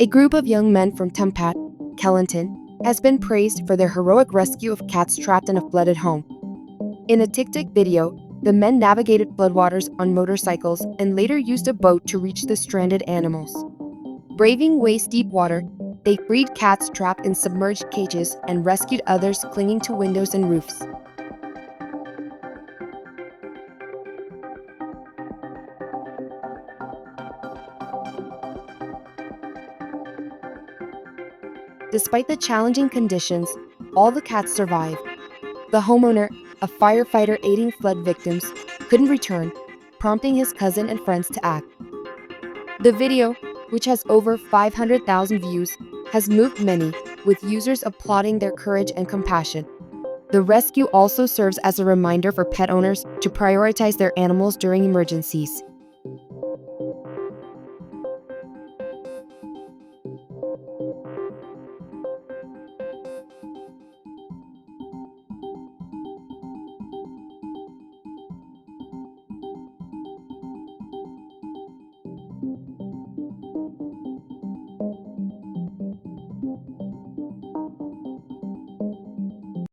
A group of young men from Tumpat, Kelantan, has been praised for their heroic rescue of cats trapped in a flooded home. In a TikTok video, the men navigated floodwaters on motorcycles and later used a boat to reach the stranded animals. Braving waist-deep water, they freed cats trapped in submerged cages and rescued others clinging to windows and roofs. Despite the challenging conditions, all the cats survived. The homeowner, a firefighter aiding flood victims, couldn't return, prompting his cousin and friends to act. The video, which has over 500,000 views, has moved many, with users applauding their courage and compassion. The rescue also serves as a reminder for pet owners to prioritize their animals during emergencies.